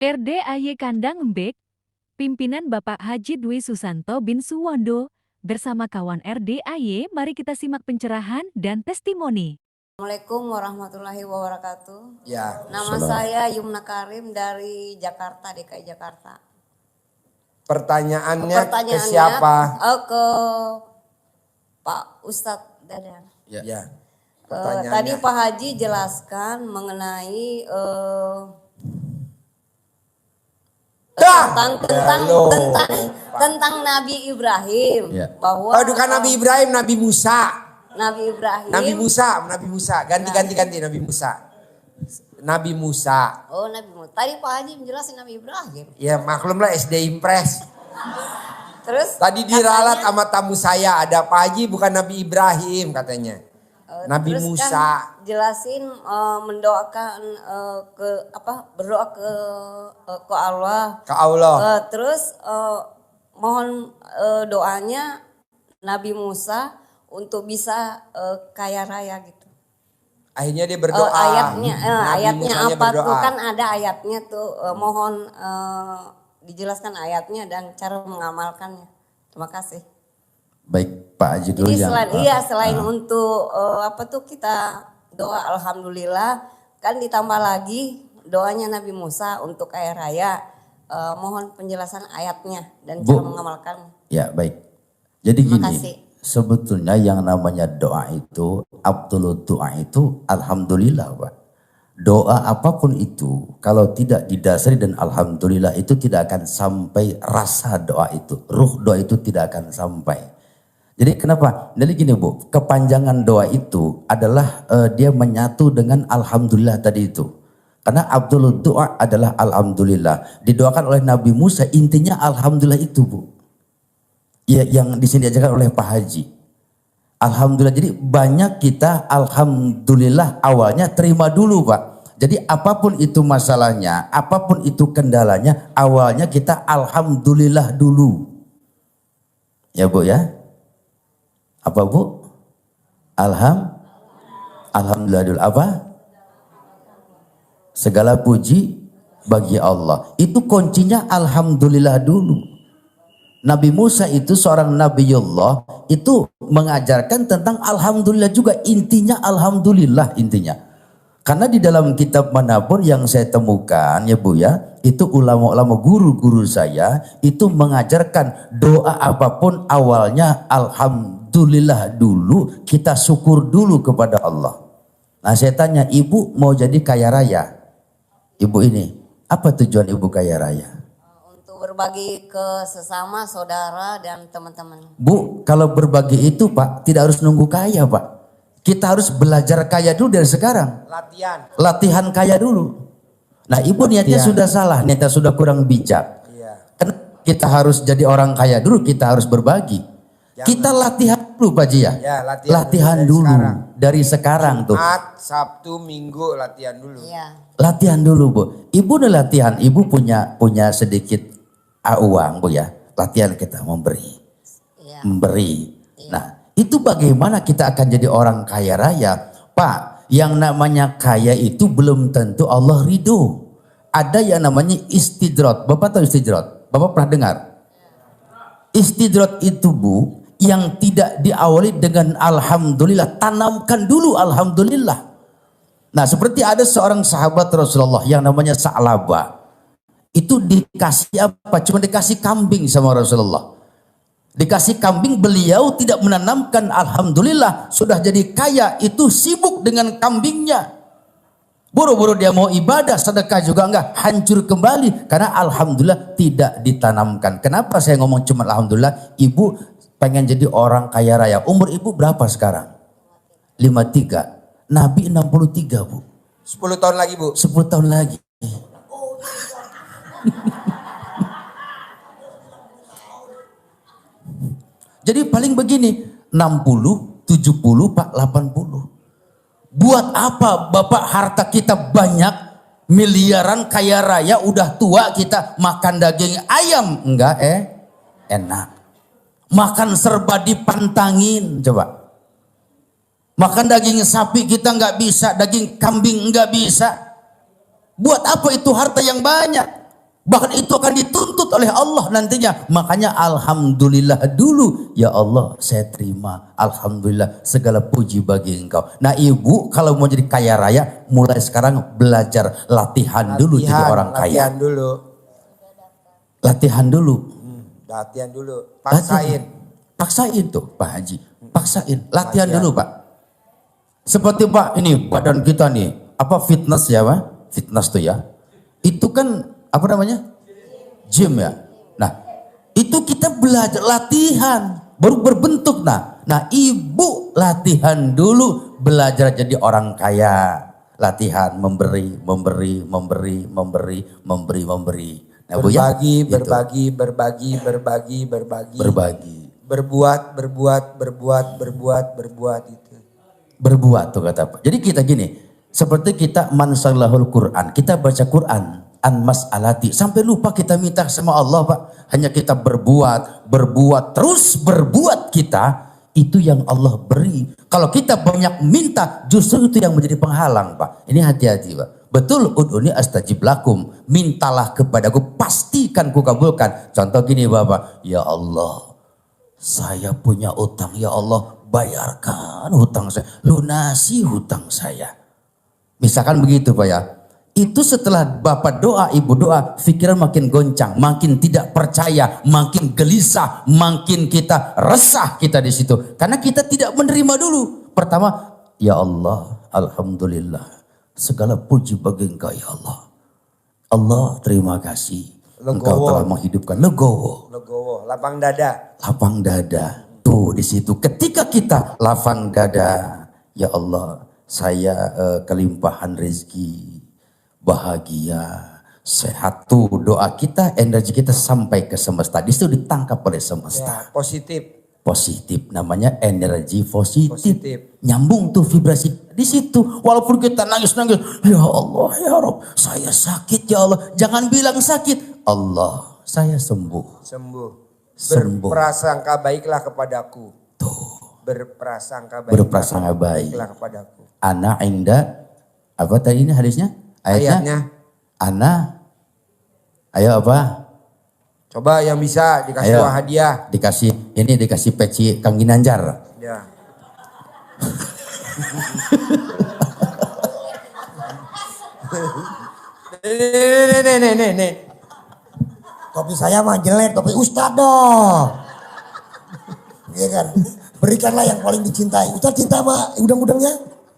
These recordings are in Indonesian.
RDAY Kandang Embek, pimpinan Bapak Haji Dwi Susanto bin Suwondo, bersama kawan RDAY, mari kita simak pencerahan dan testimoni. Assalamualaikum warahmatullahi wabarakatuh. Ya. Nama saya Yumna Karim dari Jakarta, DKI Jakarta. Pertanyaannya ke siapa? Ke Pak Ustadz Dadan. Ya. Tadi Pak Haji jelaskan mengenai tentang Nabi Ibrahim, ya. Bahwa bukan Nabi Ibrahim, Nabi Musa. Nabi Ibrahim. Nabi Musa. Ganti Nabi Musa. Nabi Musa. Oh, Nabi Musa. Tadi Pak Haji menjelasin Nabi Ibrahim. Ya maklum lah, SD Impres. Terus tadi diralat sama tamu saya, ada Pak Haji bukan Nabi Ibrahim katanya. Nabi terus Musa. Kan jelasin mendoakan berdoa ke Allah. Ke Allah. Terus mohon doanya Nabi Musa untuk bisa kaya raya gitu. Akhirnya dia berdoa. Ayatnya apa berdoa. tuh, kan ada ayatnya tuh, mohon dijelaskan ayatnya dan cara mengamalkannya. Terima kasih. Baik Pak Haji dulu. Jadi selain untuk kita doa alhamdulillah, kan ditambah lagi doanya Nabi Musa untuk kaya raya. Mohon penjelasan ayatnya dan cara mengamalkannya. Ya baik. Jadi gini, sebetulnya yang namanya doa itu, Abdul doa itu alhamdulillah Pak. Doa apapun itu kalau tidak didasari dan alhamdulillah itu tidak akan sampai rasa doa itu. Ruh doa itu tidak akan sampai. Jadi kenapa? Jadi gini Bu, kepanjangan doa itu adalah dia menyatu dengan alhamdulillah tadi itu. Karena Abdul doa adalah alhamdulillah. Didoakan oleh Nabi Musa, intinya alhamdulillah itu Bu. Ya, yang di sini diajarkan oleh Pak Haji. Alhamdulillah. Jadi banyak kita alhamdulillah awalnya terima dulu Pak. Jadi apapun itu masalahnya, apapun itu kendalanya, awalnya kita alhamdulillah dulu. Ya Bu ya. Apa Bu? Alhamdulillah dulu. Apa? Segala puji bagi Allah. Itu kuncinya alhamdulillah dulu. Nabi Musa itu seorang Nabiullah, itu mengajarkan tentang alhamdulillah juga. Intinya alhamdulillah intinya. Karena di dalam kitab manapun yang saya temukan ya Bu ya, itu ulama-ulama guru-guru saya itu mengajarkan doa apapun awalnya alhamdulillah dulu, kita syukur dulu kepada Allah. Nah saya tanya, Ibu mau jadi kaya raya? Ibu ini, apa tujuan Ibu kaya raya? Untuk berbagi ke sesama saudara dan teman-teman. Bu, kalau berbagi itu Pak, tidak harus nunggu kaya Pak. Kita harus belajar kaya dulu dari sekarang. Latihan kaya dulu. Nah Ibu niatnya sudah salah, niatnya sudah kurang bijak. Karena kita harus jadi orang kaya dulu, kita harus berbagi. Kita latihan dulu Pak Ji ya. Latihan dulu dari sekarang tuh. Jumat, Sabtu, Minggu latihan dulu. Latihan dulu Bu. Ibu udah latihan, Ibu punya sedikit uang Bu ya. Latihan kita memberi. Memberi. Nah itu bagaimana kita akan jadi orang kaya raya? Pak, yang namanya kaya itu belum tentu Allah ridho. Ada yang namanya istidrot. Bapak tahu istidrot? Bapak pernah dengar? Istidrot itu Bu, yang tidak diawali dengan alhamdulillah. Tanamkan dulu alhamdulillah. Nah seperti ada seorang sahabat Rasulullah yang namanya Sa'labah. Itu dikasih apa? Cuma dikasih kambing sama Rasulullah. Dikasih kambing, beliau tidak menanamkan alhamdulillah, sudah jadi kaya, itu sibuk dengan kambingnya. Buru-buru dia mau ibadah, sedekah juga enggak, hancur kembali karena alhamdulillah tidak ditanamkan. Kenapa saya ngomong cuma alhamdulillah? Ibu pengen jadi orang kaya raya. Umur Ibu berapa sekarang? 53. Nabi 63 Bu. 10 tahun lagi Bu. 10 tahun lagi. Jadi paling begini, 60, 70, Pak 80. Buat apa Bapak harta kita banyak, miliaran kaya raya, udah tua kita makan daging ayam, enggak enak. Makan serba dipantangin, coba. Makan daging sapi kita nggak bisa, daging kambing nggak bisa. Buat apa itu harta yang banyak? Bahkan itu akan dituntut oleh Allah nantinya. Makanya alhamdulillah dulu. Ya Allah, saya terima. Alhamdulillah, segala puji bagi Engkau. Nah ibu kalau mau jadi kaya raya, mulai sekarang belajar latihan dulu jadi orang kaya. Latihan dulu. Latihan dulu. Latihan dulu. Paksain. Paksain tuh Pak Haji. Paksain. Latihan dulu Pak. Seperti Pak ini badan kita nih. Apa fitness ya Pak? Fitness tuh ya. Itu kan apa namanya? Gym ya. Nah, itu kita belajar latihan baru berbentuk. Nah, ibu latihan dulu belajar jadi orang kaya. Latihan memberi. Nah, Bu, berbagi, ya, berbagi. Berbuat itu. Berbuat tuh kata Pak. Jadi kita gini, seperti kita mansallahul Quran, kita baca Quran an mas'alati sampai lupa kita minta sama Allah Pak. Hanya kita berbuat, terus berbuat kita itu yang Allah beri. Kalau kita banyak minta, justru itu yang menjadi penghalang Pak. Ini hati-hati Pak. Betul, ud'uni astajib lakum. Mintalah kepadaku, pastikan ku kabulkan. Contoh gini Bapak, ya Allah, saya punya utang, ya Allah, bayarkan hutang saya, lunasi hutang saya. Misalkan begitu Pak ya. Itu setelah Bapak doa, Ibu doa, pikiran makin goncang, makin tidak percaya, makin gelisah, makin kita resah kita di situ. Karena kita tidak menerima dulu. Pertama, ya Allah, alhamdulillah, segala puji bagi Engkau ya Allah. Allah terima kasih. Engkau telah menghidupkan. Legowo, lapang dada. Lapang dada. Tuh di situ. Ketika kita lapang dada, ya Allah, saya kelimpahan rezeki, bahagia, sehat. Tuh doa kita, energi kita sampai ke semesta. Di situ ditangkap oleh semesta. Ya, positif. Namanya energi positif. Nyambung tuh vibrasi di situ. Walaupun kita nangis, ya Allah, ya Rabb, saya sakit ya Allah. Jangan bilang sakit. Allah, saya sembuh. Berprasangka baiklah kepadaku. Tuh. Berprasangka baiklah kepadaku. Ana inda, apa tadi ini hadisnya? Ayatnya. Ana, ayo apa? Coba yang bisa dikasih hadiah. Dikasih peci Kang Ginanjar. Ya. Nih. Topi saya mah jelek, topi Ustadz dong. Iya kan? Berikanlah yang paling dicintai. Ustadz cinta sama udang-udangnya?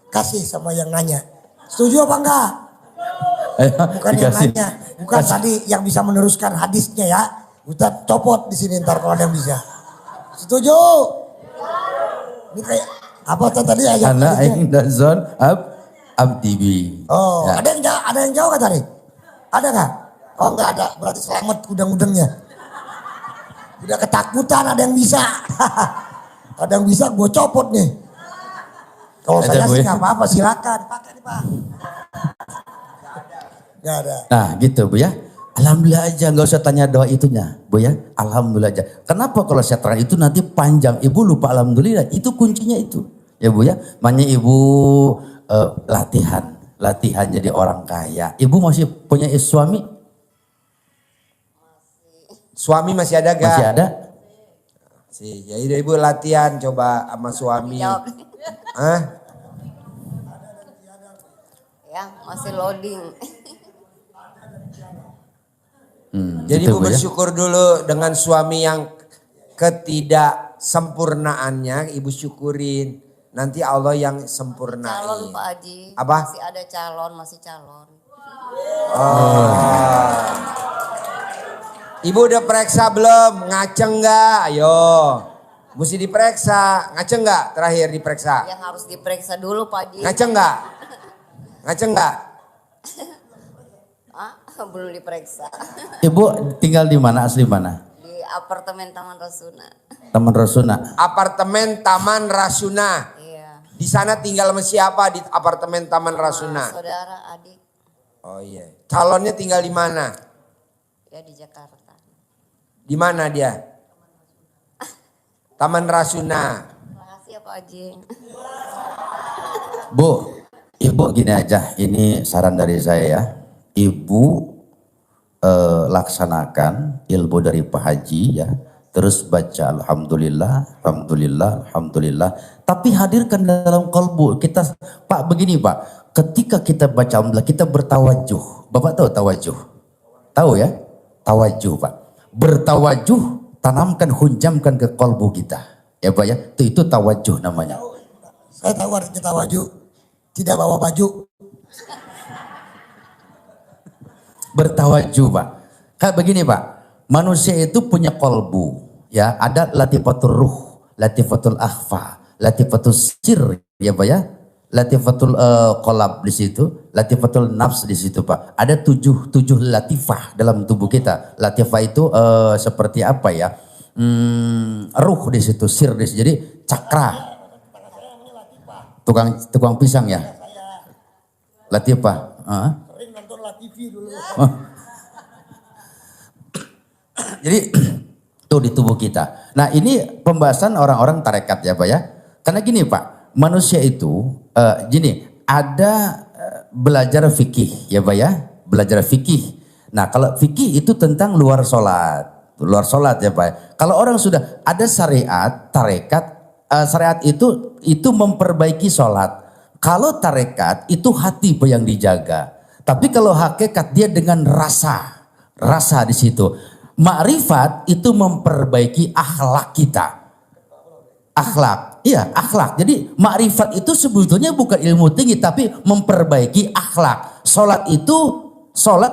Kasih sama yang nanya. Setuju apa enggak? Bukan yang nanya. Bukan tadi yang bisa meneruskan hadisnya ya. Ustadz copot di sini ntar kalau ada yang bisa. Setuju? Ini kayak apa tadi ayat? Ana inda zon abdibi. Oh, ya. Ada yang jawab kan tadi? Ada nggak? Oh nggak ada, berarti selamat udang-udangnya. Udah ketakutan ada yang bisa. Ada yang bisa gue copot nih. Kalau saya sih nggak apa-apa, silakan pakai nih Pak. Nggak ada. Nah gitu Bu ya. Alhamdulillah aja, nggak usah tanya doa itunya Bu ya. Alhamdulillah aja. Kenapa kalau saya terang itu nanti panjang. Ibu lupa alhamdulillah, itu kuncinya itu. Ya Bu ya. Makanya Ibu latihan jadi orang kaya. Ibu masih punya suami? Suami masih ada gak? Masih ada? Ya udah Ibu latihan coba sama suami. Hah? Ya masih loading. Jadi Ibu bersyukur dulu dengan suami yang ketidaksempurnaannya Ibu syukurin. Nanti Allah yang sempurnain. Calon Pak Haji. Apa? Masih ada masih calon. Ibu udah periksa belum? Ngaceng nggak? Ayo. Mesti diperiksa. Ngaceng nggak? Terakhir diperiksa. Yang harus diperiksa dulu Pak Haji. Ngaceng nggak? Belum diperiksa. Ibu tinggal di mana, asli mana? Di apartemen Taman Rasuna. Taman Rasuna. Apartemen Taman Rasuna. Iya. Di sana tinggal sama siapa di apartemen Taman Rasuna? Saudara, adik. Oh iya. Calonnya tinggal di mana? Ya di Jakarta. Di mana dia? Taman Rasuna. Makasih ya Pak Haji. Bu, Ibu gini aja, ini saran dari saya ya. Ibu laksanakan ilmu dari Pak Haji ya. Terus baca alhamdulillah, alhamdulillah, alhamdulillah. Tapi hadirkan dalam kalbu kita, Pak, begini Pak. Ketika kita baca alhamdulillah, kita bertawajuh. Bapak tahu tawajuh? Tahu ya? Tawajuh Pak. Bertawajuh, tanamkan, hunjamkan ke kalbu kita. Ya Pak ya, itu tawajuh namanya. Saya tahu artinya tawajuh. Tidak bawa baju. Bertawajuh Pak. Kayak begini Pak. Manusia itu punya kolbu, ya, ada latifatul ruh, latifatul akhfa, latifatul sir, ya Pak ya, latifatul qalb di situ, latifatul nafs di situ Pak. Ada tujuh latifah dalam tubuh kita. Latifah itu seperti apa ya? Ruh di situ, sir di situ. Jadi cakra. Tukang pisang ya. Latifah. Sering nonton TV dulu. Jadi itu di tubuh kita. Nah ini pembahasan orang-orang tarekat ya Pak ya. Karena gini Pak, manusia itu gini, ada belajar fikih ya Pak ya. Belajar fikih. Nah kalau fikih itu tentang luar sholat. Luar sholat ya Pak. Kalau orang sudah ada syariat, tarekat, syariat itu memperbaiki sholat. Kalau tarekat itu hati Pak yang dijaga. Tapi kalau hakikat dia dengan rasa di situ. Makrifat itu memperbaiki akhlak kita. Akhlak, iya akhlak. Jadi makrifat itu sebetulnya bukan ilmu tinggi tapi memperbaiki akhlak. Sholat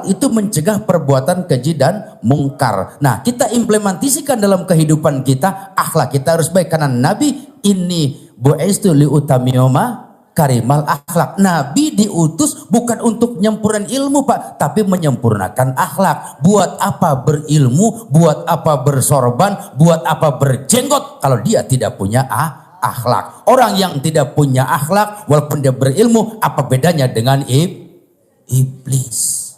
itu mencegah perbuatan keji dan mungkar. Nah kita implementasikan dalam kehidupan kita, akhlak kita harus baik. Karena Nabi ini bu'istu liutamiyoma karimal akhlak. Nabi diutus bukan untuk menyempurnakan ilmu Pak, tapi menyempurnakan akhlak. Buat apa berilmu, buat apa bersorban, buat apa berjenggot kalau dia tidak punya akhlak. Orang yang tidak punya akhlak walaupun dia berilmu, apa bedanya dengan iblis?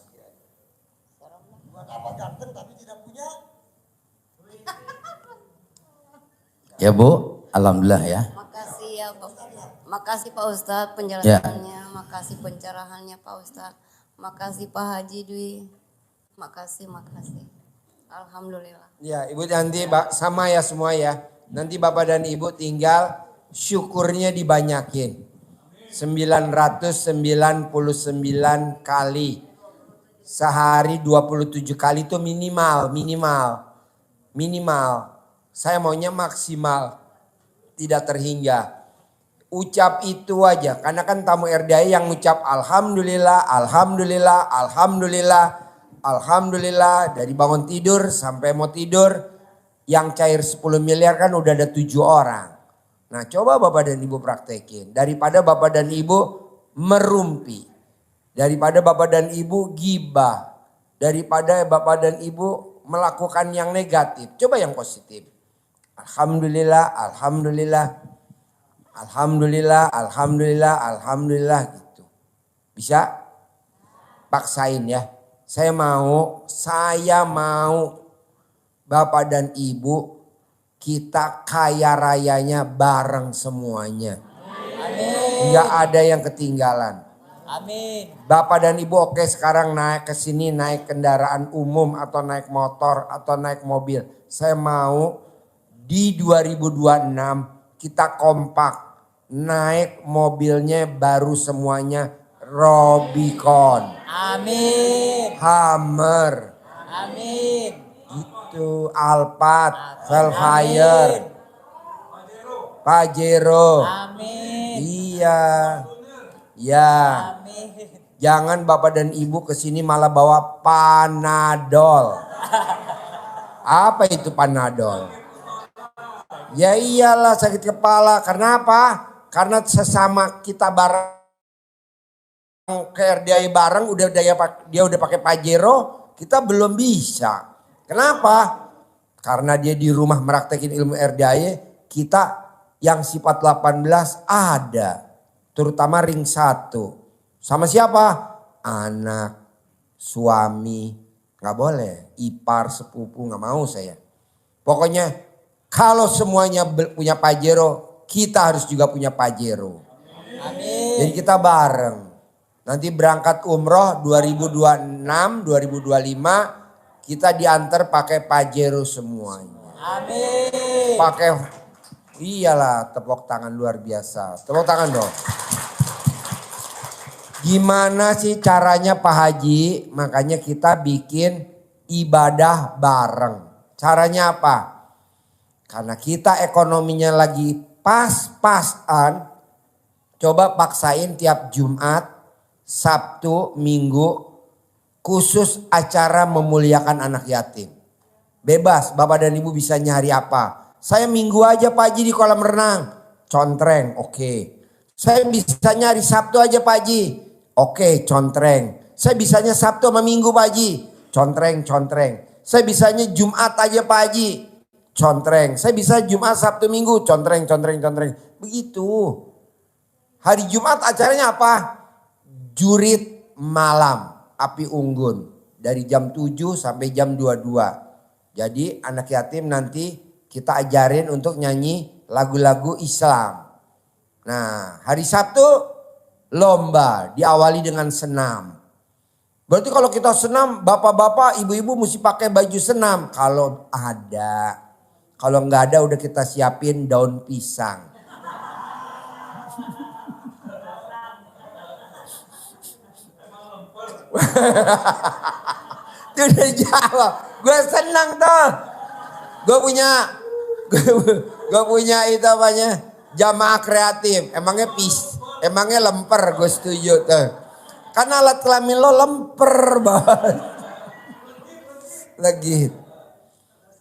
Ya Bu, alhamdulillah ya. Makasih ya Bapak. Makasih Pak Ustadz penjelasannya, makasih pencerahannya Pak Ustadz, makasih Pak Haji Dwi, makasih. Alhamdulillah. Ya Ibu nanti sama ya semua ya. Nanti Bapak dan Ibu tinggal syukurnya dibanyakin. 999 kali. Sehari 27 kali itu minimal. Saya maunya maksimal. Tidak terhingga. Ucap itu aja, karena kan tamu RDI yang ucap alhamdulillah, alhamdulillah, alhamdulillah, alhamdulillah dari bangun tidur sampai mau tidur, yang cair 10 miliar kan udah ada 7 orang. Nah coba Bapak dan Ibu praktekin, daripada Bapak dan Ibu merumpi, daripada Bapak dan Ibu gibah, daripada Bapak dan Ibu melakukan yang negatif, coba yang positif. Alhamdulillah, alhamdulillah. Alhamdulillah, alhamdulillah, alhamdulillah gitu. Bisa? Paksain ya. Saya mau Bapak dan Ibu kita kaya rayanya bareng semuanya. Amin. Nggak ada yang ketinggalan. Amin. Bapak dan Ibu oke sekarang naik ke sini naik kendaraan umum atau naik motor atau naik mobil. Saya mau di 2026 kita kompak, naik mobilnya baru semuanya Robicon. Amin. Hammer. Amin. Itu Alphard, Velfire. Pajero. Amin. Iya. Ya. Amin. Jangan Bapak dan Ibu kesini malah bawa Panadol. Apa itu Panadol? Ya iyalah sakit kepala. Karena apa? Karena sesama kita bareng ke RDI bareng dia udah pakai Pajero, kita belum bisa. Kenapa? Karena dia di rumah meraktekin ilmu RDI, kita yang sifat 18 ada. Terutama ring 1. Sama siapa? Anak, suami, nggak boleh. Ipar, sepupu, nggak mau saya. Pokoknya kalau semuanya punya Pajero, kita harus juga punya Pajero. Amin. Jadi kita bareng. Nanti berangkat umroh 2026, 2025 kita diantar pakai Pajero semuanya. Amin. Pakai, iyalah tepuk tangan luar biasa. Tepuk tangan dong. Gimana sih caranya Pak Haji? Makanya kita bikin ibadah bareng. Caranya apa? Karena kita ekonominya lagi pas-pasan. Coba paksain tiap Jumat, Sabtu, Minggu. Khusus acara memuliakan anak yatim. Bebas, Bapak dan Ibu bisa nyari apa. Saya Minggu aja Pak Haji di kolam renang. Contreng, oke. Saya bisa nyari Sabtu aja Pak Haji. Oke, contreng. Saya bisanya Sabtu sama Minggu Pak Haji. Contreng. Saya bisanya Jumat aja Pak Haji. Contreng. Saya bisa Jumat, Sabtu, Minggu. Contreng. Begitu. Hari Jumat acaranya apa? Jurit malam. Api unggun. Dari jam 7 sampai jam 22. Jadi anak yatim nanti kita ajarin untuk nyanyi lagu-lagu Islam. Nah, hari Sabtu lomba diawali dengan senam. Berarti kalau kita senam, bapak-bapak, ibu-ibu mesti pakai baju senam. Kalau ada. Kalau nggak ada udah kita siapin daun pisang. Itu udah jawab. Gue senang tuh. Gue punya itu apanya, jamaah kreatif. Emangnya lemper, gue setuju tuh. Karena alat kelamin lo lemper banget. Lagi.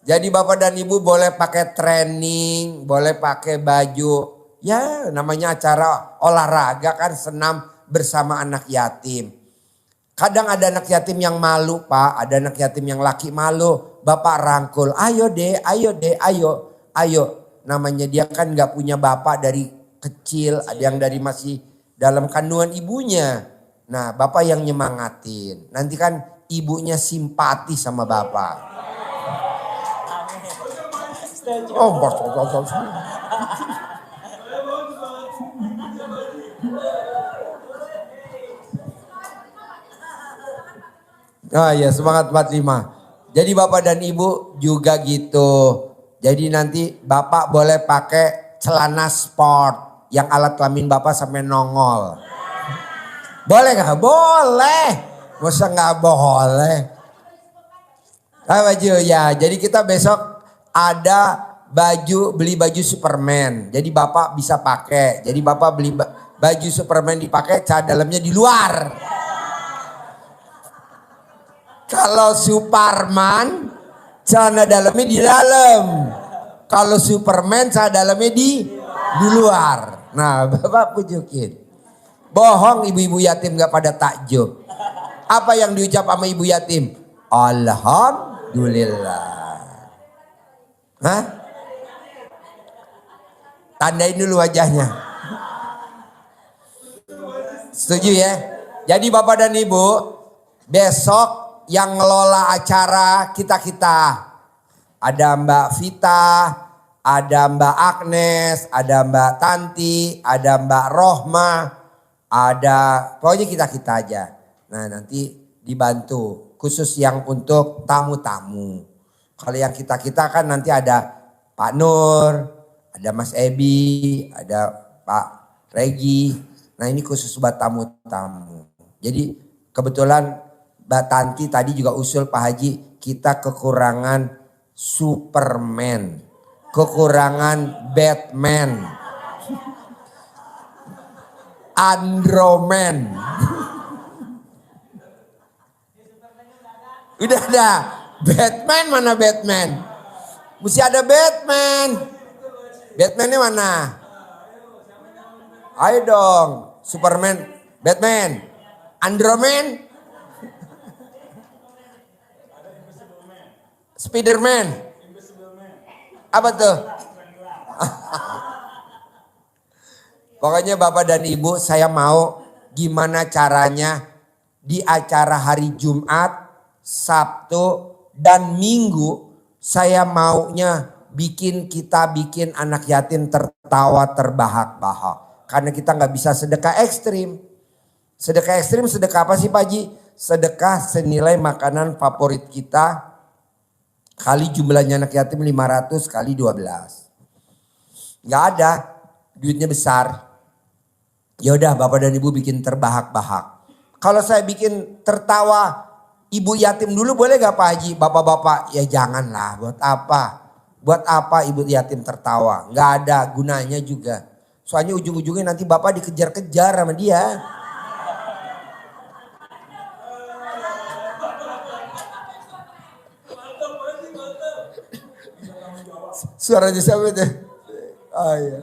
Jadi Bapak dan Ibu boleh pakai training, boleh pakai baju. Ya namanya acara olahraga kan, senam bersama anak yatim. Kadang ada anak yatim yang malu Pak, ada anak yatim yang laki malu. Bapak rangkul, ayo deh, ayo. Namanya dia kan gak punya bapak dari kecil, ada yang dari masih dalam kandungan ibunya. Nah bapak yang nyemangatin, nanti kan ibunya simpati sama bapak. Oh, ah ya, semangat 45. Jadi Bapak dan Ibu juga gitu. Jadi nanti Bapak boleh pakai celana sport yang alat kelamin Bapak sampai nongol. Boleh gak? Boleh. Masa gak boleh? Baju ya. Jadi kita besok ada beli baju Superman. Jadi Bapak bisa pakai. Jadi Bapak beli baju Superman dipakai, celana dalamnya di luar. Kalau Superman, celana dalamnya di dalam. Kalau Superman, celana dalamnya di luar. Nah, Bapak pujukin. Bohong ibu-ibu yatim gak pada takjub. Apa yang diucap sama ibu yatim? Alhamdulillah. Hah? Tandain dulu wajahnya. Setuju ya? Jadi Bapak dan Ibu, besok yang ngelola acara kita-kita. Ada Mbak Vita, ada Mbak Agnes, ada Mbak Tanti, ada Mbak Rohma, ada pokoknya kita-kita aja. Nah nanti dibantu khusus yang untuk tamu-tamu. Kalau yang kita-kita kan nanti ada Pak Nur, ada Mas Ebi, ada Pak Regi. Nah ini khusus buat tamu-tamu. Jadi kebetulan Mbak Tanti tadi juga usul Pak Haji, kita kekurangan Superman, kekurangan Batman, Androman. Udah ada. Batman mana Batman? Mesti ada Batman. Batmannya mana? Ayo dong. Superman, Batman, Androman, Spiderman. Apa tuh? Pokoknya Bapak dan Ibu, saya mau gimana caranya di acara hari Jumat, Sabtu, dan Minggu. Saya maunya bikin anak yatim tertawa terbahak-bahak. Karena kita gak bisa sedekah ekstrim. Sedekah ekstrim sedekah apa sih Pak Haji? Sedekah senilai makanan favorit kita. kali jumlahnya anak yatim 500 kali 12. Nggak ada, duitnya besar. Ya udah Bapak dan Ibu bikin terbahak-bahak. Kalau saya bikin tertawa ibu yatim dulu boleh gak Pak Haji? Bapak-bapak ya janganlah, buat apa? Buat apa ibu yatim tertawa? Nggak ada gunanya juga. Soalnya ujung-ujungnya nanti Bapak dikejar-kejar sama dia. Suaranya siapa itu? Oh iya.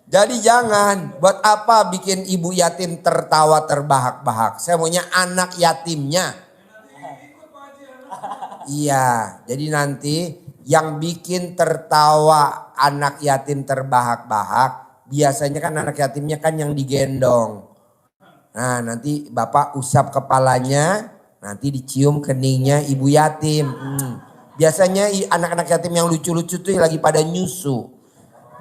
Jadi jangan, buat apa bikin ibu yatim tertawa terbahak-bahak. Saya maunya anak yatimnya. Iya, jadi nanti yang bikin tertawa anak yatim terbahak-bahak, biasanya kan anak yatimnya kan yang digendong. Nah nanti Bapak usap kepalanya, nanti dicium keningnya ibu yatim. Biasanya anak-anak yatim yang lucu-lucu tuh lagi pada nyusu.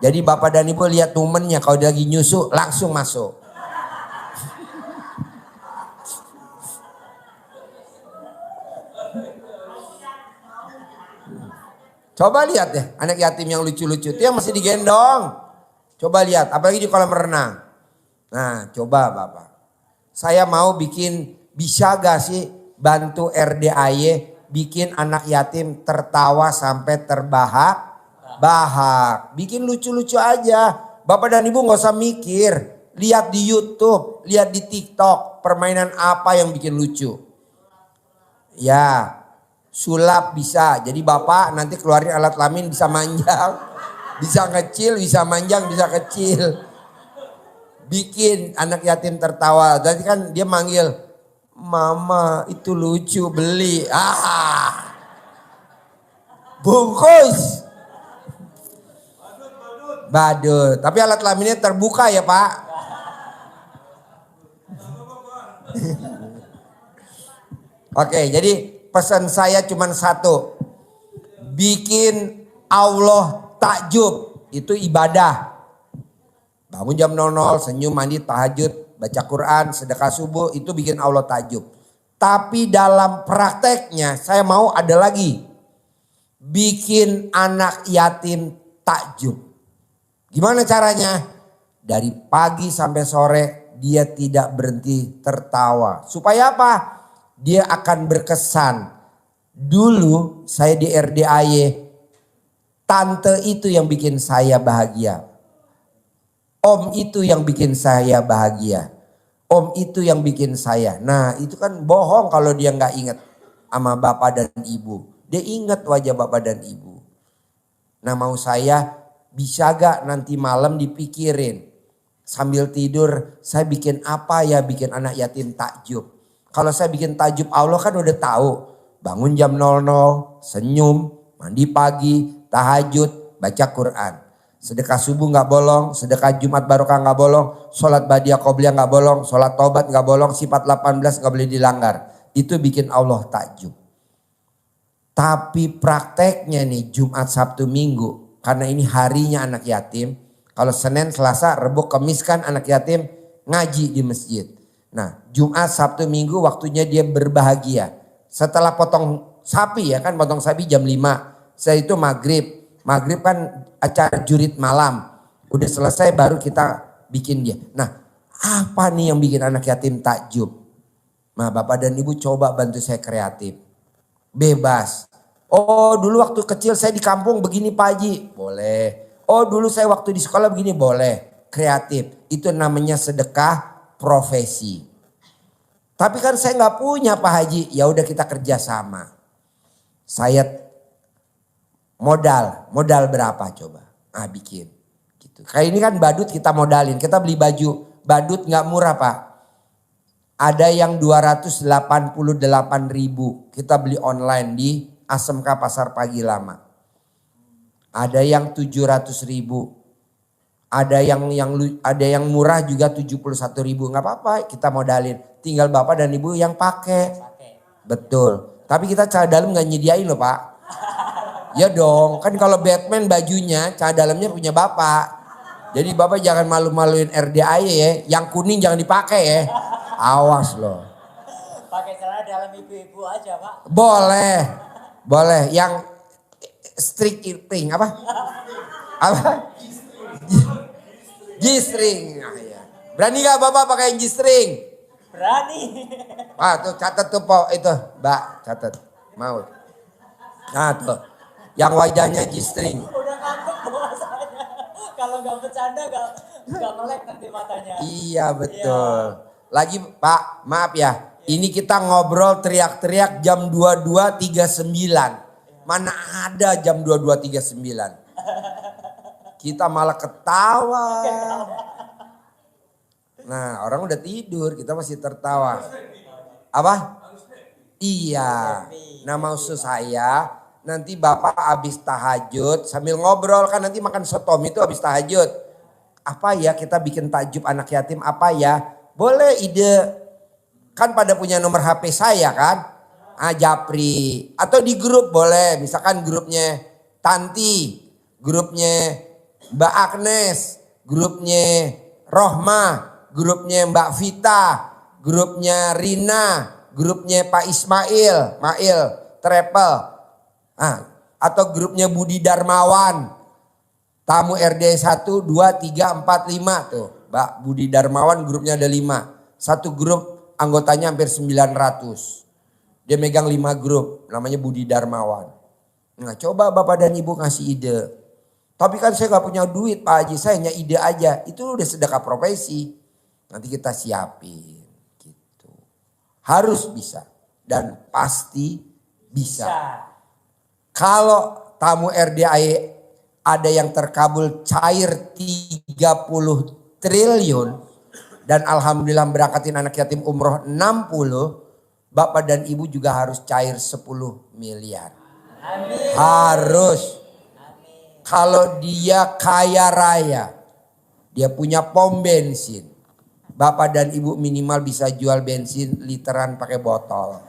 Jadi Bapak dan Ibu lihat momennya kalau dia lagi nyusu langsung masuk. Coba lihat deh anak yatim yang lucu-lucu itu yang masih digendong. Coba lihat apalagi di kolam renang. Nah coba Bapak. Saya mau bikin, bisa gak sih bantu RDAY bikin anak yatim tertawa sampai terbahak. Bikin lucu-lucu aja. Bapak dan Ibu gak usah mikir. Lihat di YouTube, lihat di TikTok. Permainan apa yang bikin lucu. Ya, sulap bisa. Jadi Bapak nanti keluarin alat kelamin bisa manjang. Bisa kecil, bisa manjang, bisa kecil. Bikin anak yatim tertawa. Tadi kan dia manggil, mama itu lucu beli. Bungkus. Badut. Tapi alat kelaminnya terbuka ya Pak. Oke, jadi pesan saya cuma satu. Bikin Allah takjub. Itu ibadah. Bangun jam 00, senyum, mandi, tahajud, baca Quran, sedekah subuh. Itu bikin Allah takjub. Tapi dalam prakteknya saya mau ada lagi. Bikin anak yatim takjub. Gimana caranya? Dari pagi sampai sore dia tidak berhenti tertawa. Supaya apa? Dia akan berkesan. Dulu saya di RDAY, tante itu yang bikin saya bahagia. Om itu yang bikin saya bahagia. Om itu yang bikin saya. Nah itu kan bohong kalau dia nggak ingat sama bapak dan ibu. Dia ingat wajah bapak dan ibu. Nah mau saya, bisa gak nanti malam dipikirin. Sambil tidur saya bikin apa ya, bikin anak yatim takjub. Kalau saya bikin takjub Allah kan udah tahu. Bangun jam 00, senyum, mandi pagi, tahajud, baca Quran. Sedekah subuh gak bolong, sedekah Jumat Barokah gak bolong, sholat Badiah Qobliyah gak bolong, sholat Taubat gak bolong, sifat 18 gak boleh dilanggar. Itu bikin Allah takjub. Tapi prakteknya nih Jumat, Sabtu, Minggu. Karena ini harinya anak yatim. Kalau Senin, Selasa, Rabu, Kamis kan anak yatim ngaji di masjid. Nah Jumat, Sabtu, Minggu waktunya dia berbahagia. Setelah potong sapi ya kan, potong sapi jam 5. Setelah itu maghrib. Maghrib kan acara jurit malam. Udah selesai baru kita bikin dia. Nah apa nih yang bikin anak yatim takjub? Nah Bapak dan Ibu coba bantu saya kreatif. Bebas. Oh dulu waktu kecil saya di kampung begini Pak Haji. Boleh. Oh dulu saya waktu di sekolah begini. Boleh. Kreatif. Itu namanya sedekah profesi. Tapi kan saya nggak punya Pak Haji. Ya udah kita kerjasama. Saya modal berapa coba? Bikin. Gitu. Kayak ini kan badut kita modalin. Kita beli baju. Badut nggak murah Pak. Ada yang 288.000 kita beli online di ASMK Pasar Pagi Lama. Ada yang 700.000. Ada yang murah juga 71.000. Nggak apa-apa kita modalin. Tinggal Bapak dan Ibu yang pakai. Betul. Tapi kita cara dalam nggak nyediain loh Pak. Ya dong. Kan kalau Batman bajunya cara dalamnya punya Bapak. Jadi Bapak jangan malu-maluin RDAY ya. Yang kuning jangan dipakai ya. Awas loh. Pakai celana dalam ibu-ibu aja Pak. Boleh. Boleh yang string apa? Apa? G-string. Nah, ya. Berani gak Bapak pakai G-string? Berani. Wah tuh catat tuh po itu Mbak catat. Mau. Nah tuh. Yang wajahnya G-string. Udah ngantuk bahasanya. Kalau nggak bercanda nggak melek nanti matanya. Iya betul. Lagi Pak, maaf ya. Ini kita ngobrol teriak-teriak jam 22.39. Mana ada jam 22.39. Kita malah ketawa. Nah, orang udah tidur, kita masih tertawa. Apa? Iya. Nah, maksud saya nanti Bapak habis tahajud sambil ngobrol kan nanti makan sotom itu habis tahajud. Apa ya kita bikin takjub anak yatim apa ya? Boleh ide. Kan pada punya nomor HP saya kan? Japri. Atau di grup boleh. Misalkan grupnya Tanti. Grupnya Mbak Agnes. Grupnya Rohma. Grupnya Mbak Vita. Grupnya Rina. Grupnya Pak Ismail. Mail. Travel. Atau grupnya Budi Darmawan. Tamu RD 1, 2, 3, 4, 5 tuh. Mbak Budi Darmawan grupnya ada 5. Satu grup anggotanya hampir 900. Dia megang 5 grup namanya Budi Darmawan. Nah coba Bapak dan Ibu ngasih ide. Tapi kan saya gak punya duit Pak Haji, saya hanya ide aja. Itu udah sedekah profesi. Nanti kita siapin gitu. Harus bisa dan pasti bisa. Kalau tamu RDAE ada yang terkabul cair 30 triliun. Dan alhamdulillah berangkatin anak yatim umroh 60. Bapak dan Ibu juga harus cair 10 miliar. Amin. Harus. Amin. Kalau dia kaya raya. Dia punya pom bensin. Bapak dan Ibu minimal bisa jual bensin literan pakai botol.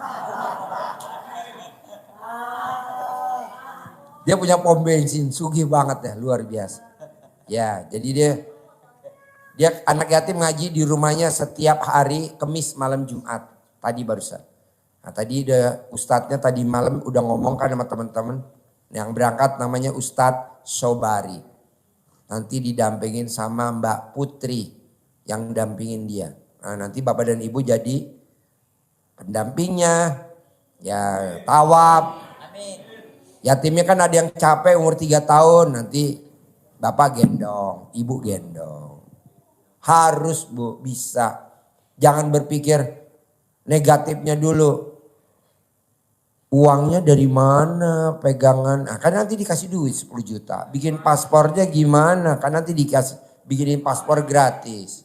Dia punya pom bensin, sugih banget ya, luar biasa. Ya, jadi dia anak yatim ngaji di rumahnya setiap hari Kamis malam Jumat. Tadi barusan. Nah tadi ustadznya tadi malam udah ngomong kan sama teman-teman. Yang berangkat namanya Ustadz Sobari. Nanti didampingin sama Mbak Putri yang dampingin dia. Nah nanti Bapak dan Ibu jadi pendampingnya. Ya tawab. Yatimnya kan ada yang capek umur 3 tahun. Nanti Bapak gendong, Ibu gendong. Harus Bu, bisa. Jangan berpikir negatifnya dulu. Uangnya dari mana, pegangan. Nah, kan nanti dikasih duit 10 juta. Bikin paspornya gimana, kan nanti bikinin paspor gratis.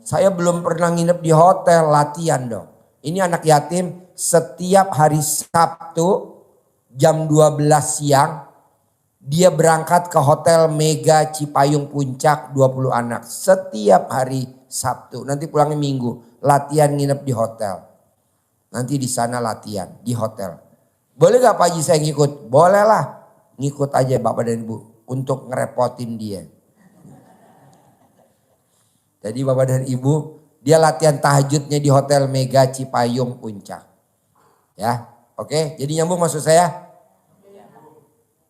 Saya belum pernah nginep di hotel, latihan dong. Ini anak yatim setiap hari Sabtu jam 12 siang. Dia berangkat ke hotel Mega Cipayung Puncak 20 anak. Setiap hari Sabtu. Nanti pulangnya Minggu. Latihan nginep di hotel. Nanti di sana latihan di hotel. Boleh gak Pak Haji saya ngikut? Boleh lah. Ngikut aja Bapak dan Ibu. Untuk ngerepotin dia. Jadi Bapak dan Ibu. Dia latihan tahajudnya di hotel Mega Cipayung Puncak. Ya. Oke. Jadi nyambung maksud saya?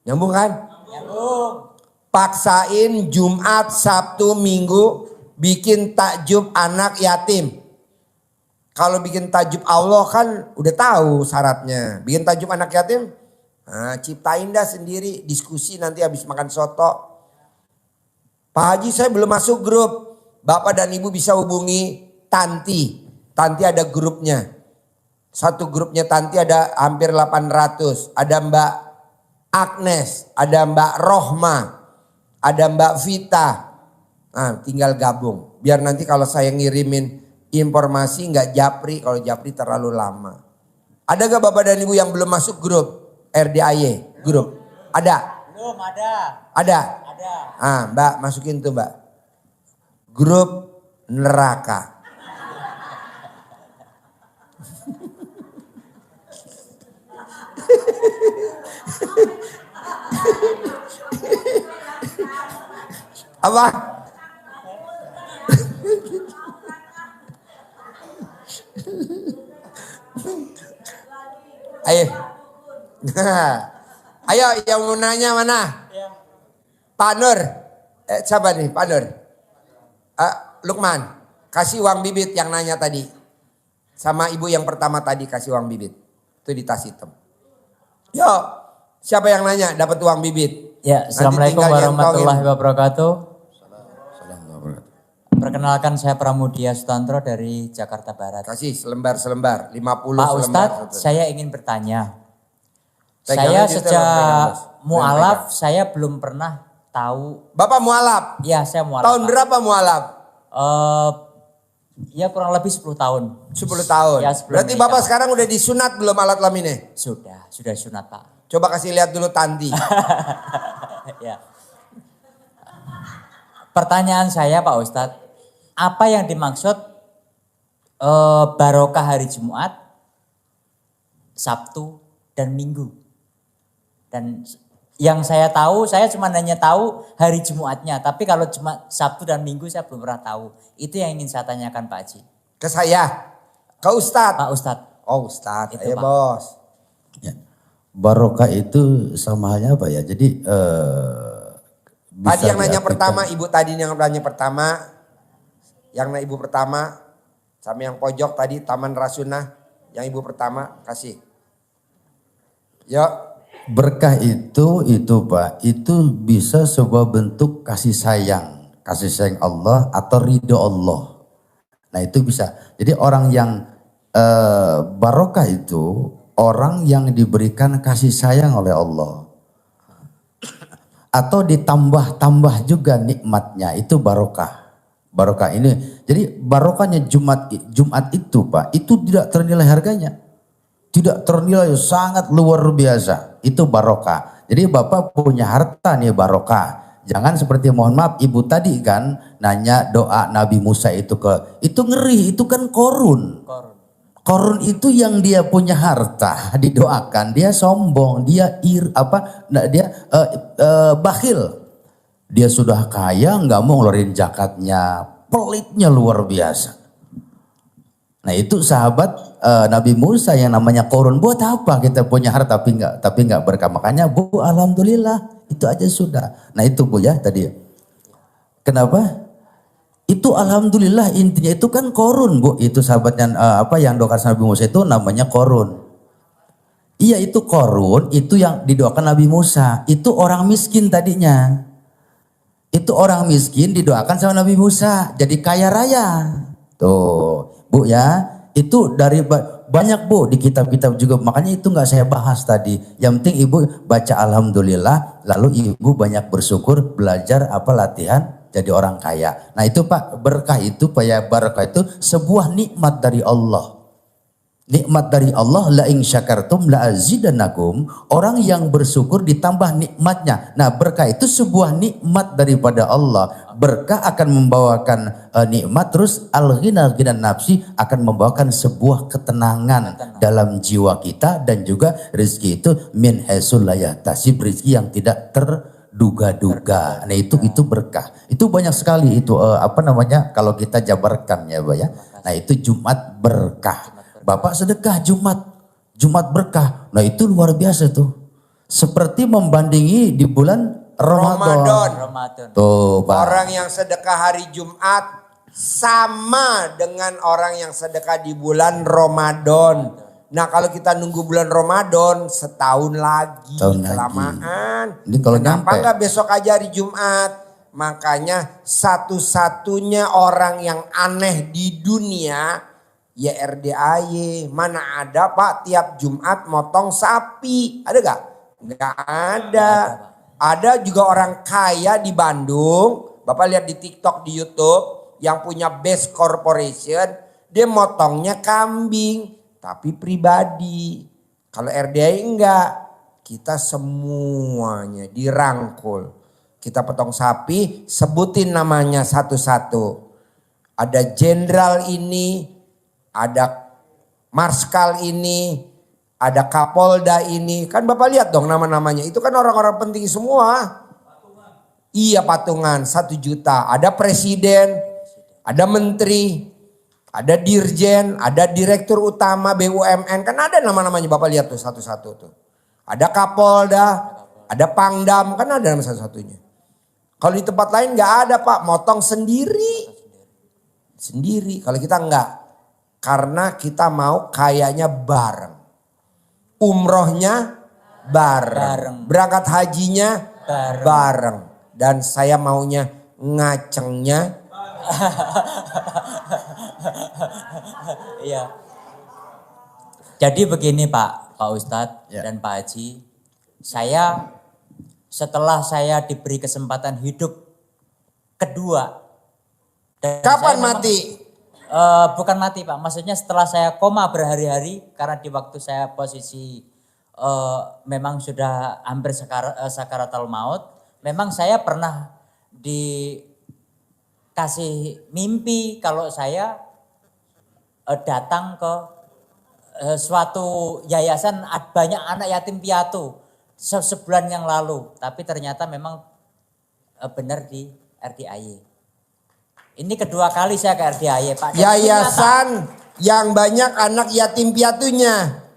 Nyambung kan? Nyambung. Paksain Jumat, Sabtu, Minggu bikin takjub anak yatim. Kalau bikin takjub Allah kan udah tahu syaratnya. Bikin takjub anak yatim, ciptain dah sendiri. Diskusi nanti habis makan soto. Pak Haji saya belum masuk grup. Bapak dan Ibu bisa hubungi Tanti. Tanti ada grupnya. Satu grupnya Tanti ada hampir 800. Ada Mbak Agnes, ada Mbak Rohma, ada Mbak Vita. Nah, tinggal gabung. Biar nanti kalau saya ngirimin informasi nggak japri, kalau japri terlalu lama. Ada gak Bapak dan Ibu yang belum masuk grup RDAY? Grup? Ada? Belum ada. Ada? Ada. Mbak masukin tuh Mbak. Grup neraka. Apa? Ayo. Ayo yang mau nanya mana? Ya. Pak Nur. Siapa nih Pak Nur? Lukman. Kasih uang bibit yang nanya tadi. Sama ibu yang pertama tadi kasih uang bibit. Itu di tas hitam. Yo, siapa yang nanya dapat uang bibit? Ya, Assalamualaikum warahmatullahi wabarakatuh. Perkenalkan saya Pramudia Sutantro dari Jakarta Barat. Kasih selembar-selembar, 50 Pak selembar. Ustadz, saya ingin bertanya. Pegangan Saya juga, sejak pegangan, Bos. mualaf, Pegang. saya belum pernah tahu. Bapak mualaf? Ya, saya mualaf. Tahun Pak. berapa mualaf? Ya kurang lebih 10 tahun. 10 tahun. Ya, sebelum Berarti nikah, Bapak Pak. sekarang udah disunat belum alat kelaminnya? Sudah sunat Pak. Coba kasih lihat dulu Tanti. Ya. Pertanyaan saya Pak Ustadz, apa yang dimaksud barokah hari Jumat, Sabtu, dan Minggu? Dan yang saya tahu, saya cuma hanya tahu hari Jumatnya. Tapi kalau cuma Sabtu dan Minggu saya belum pernah tahu. Itu yang ingin saya tanyakan Pak Haji. Ke saya? Ke Ustadz? Pak Ustadz. Oh Ustadz, Itu, ayo Pak. bos. Ya. Barokah itu sama halnya apa ya? Jadi Tadi yang nanya diartikan- pertama, ibu tadi yang nanya pertama. Yang nanya ibu pertama. Sama yang pojok tadi, Taman Rasunah. Yang ibu pertama, kasih. Yuk. Berkah itu Pak, itu bisa sebuah bentuk kasih sayang Allah atau ridho Allah. Nah itu bisa. Jadi orang yang barokah itu orang yang diberikan kasih sayang oleh Allah. Atau ditambah-tambah juga nikmatnya, itu barokah. Barokah ini, jadi barokahnya Jumat itu Pak, itu tidak ternilai harganya. Tidak ternilai, sangat luar biasa. Itu barokah. Jadi Bapak punya harta nih barokah. Jangan seperti mohon maaf ibu tadi kan nanya doa Nabi Musa itu ngeri, itu kan korun. Korun itu yang dia punya harta didoakan, dia sombong, dia bakhil. Dia sudah kaya nggak mau ngeluarin zakatnya, pelitnya luar biasa. Nah itu sahabat Nabi Musa yang namanya korun, buat apa kita punya harta tapi nggak berkah. Makanya Bu alhamdulillah itu aja sudah. Nah itu Bu ya tadi. Kenapa? Itu alhamdulillah intinya itu kan korun Bu. Itu sahabatnya yang doakan Nabi Musa itu namanya korun. Iya itu korun, itu yang didoakan Nabi Musa. Itu orang miskin tadinya. Itu orang miskin didoakan sama Nabi Musa jadi kaya raya. Tuh Bu ya, itu dari banyak Bu di kitab-kitab juga, makanya itu nggak saya bahas tadi. Yang penting Ibu baca alhamdulillah, lalu Ibu banyak bersyukur, belajar latihan jadi orang kaya. Nah itu Pak, berkah itu Pak ya, barakah itu sebuah nikmat dari Allah. Nikmat dari Allah, la in syakartum la azidannakum. Orang yang bersyukur ditambah nikmatnya. Nah berkah itu sebuah nikmat daripada Allah. Berkah akan membawakan nikmat, terus al-ghina nafsi akan membawakan sebuah ketenangan dalam jiwa kita, dan juga rezeki itu min haisul la yahtasib, rezeki yang tidak terduga-duga. Nah itu berkah. Itu banyak sekali itu kalau kita jabarkan ya Pak ya. Nah itu Jumat berkah. Bapak sedekah Jumat berkah. Nah itu luar biasa tuh. Seperti membandingi di bulan Ramadan. Tuh Pak. Orang yang sedekah hari Jumat sama dengan orang yang sedekah di bulan Ramadan. Nah kalau kita nunggu bulan Ramadan setahun lagi, kelamaan. Ini kalau Kenapa nyampe. nggak besok aja hari Jumat? Makanya satu-satunya orang yang aneh di dunia ya RDAY. Mana ada Pak tiap Jumat motong sapi. Ada gak? Gak ada. Ada juga orang kaya di Bandung. Bapak lihat di TikTok, di YouTube. Yang punya Best Corporation. Dia motongnya kambing. Tapi pribadi. Kalau RDAY enggak. Kita semuanya dirangkul. Kita potong sapi. Sebutin namanya satu-satu. Ada jenderal ini. Ada marskal ini, ada kapolda ini. Kan Bapak lihat dong nama-namanya. Itu kan orang-orang penting semua. Iya patungan 1 juta. Ada presiden, ada menteri, ada dirjen, ada direktur utama BUMN. Kan ada nama-namanya Bapak lihat tuh satu-satu tuh. Ada Kapolda, ada Pangdam, kan ada salah satunya. Kalau di tempat lain nggak ada Pak, motong sendiri. Sendiri, kalau kita enggak. Karena kita mau kayaknya bareng. Umrohnya bareng. Berangkat hajinya bareng. Dan saya maunya ngacengnya. Iya. Jadi begini Pak Ustadz dan Pak Haji. Saya setelah saya diberi kesempatan hidup kedua. Dan Kapan saya mati? Bukan mati Pak, maksudnya setelah saya koma berhari-hari karena di waktu saya posisi memang sudah hampir sakaratul maut. Memang saya pernah dikasih mimpi kalau saya datang ke suatu yayasan banyak anak yatim piatu sebulan yang lalu. Tapi ternyata memang benar di RDIY. Ini kedua kali saya ke RDIY Pak. Yayasan yang banyak anak yatim piatunya.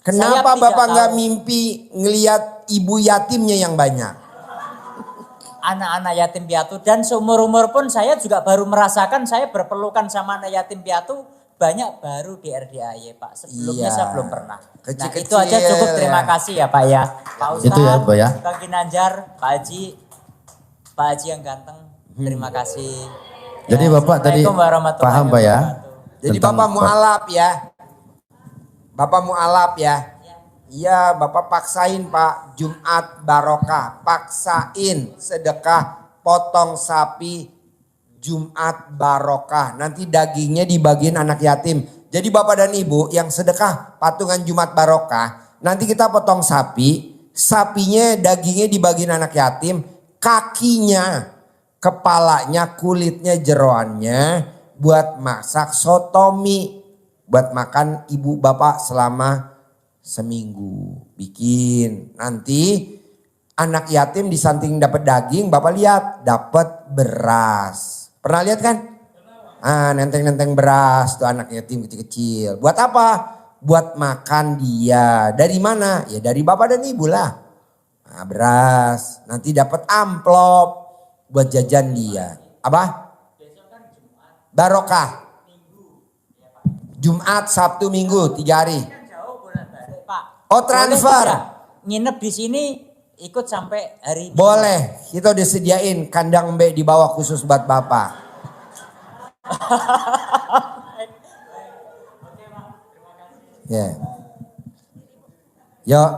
Kenapa Bapak nggak mimpi ngelihat ibu yatimnya yang banyak? Anak-anak yatim piatu dan seumur-umur pun saya juga baru merasakan saya berpelukan sama anak yatim piatu banyak baru di RDIY Pak. Sebelumnya saya belum pernah. Nah itu aja cukup, terima kasih ya Pak ya. Pak Ustadz, itu ya, Pak ya. Kang Ginanjar, Pak Haji yang ganteng, terima kasih. Jadi Bapak tadi paham Pak ya? Jadi Bapak mualaf ya. Bapak mualaf ya. Iya Bapak paksain Pak, Jumat barokah. Paksain sedekah potong sapi Jumat barokah. Nanti dagingnya dibagiin anak yatim. Jadi Bapak dan Ibu yang sedekah patungan Jumat barokah. Nanti kita potong sapi. Sapinya dagingnya dibagiin anak yatim. Kakinya, kepalanya, kulitnya, jeroannya buat masak sotomi. Buat makan ibu bapak selama seminggu. Bikin. Nanti anak yatim di samping dapat daging, bapak lihat dapat beras. Pernah lihat kan? Nenteng-nenteng beras tuh anak yatim kecil-kecil. Buat apa? Buat makan dia. Dari mana? Ya dari bapak dan ibu lah. Nah, beras. Nanti dapat amplop buat jajan dia. Apa? Barokah. Jumat, Sabtu, Minggu, 3 hari. Oh transfer. Nginep di sini ikut sampai hari ini. Boleh, kita udah sediain kandang mbek di bawah khusus buat bapak. Ya. Yuk.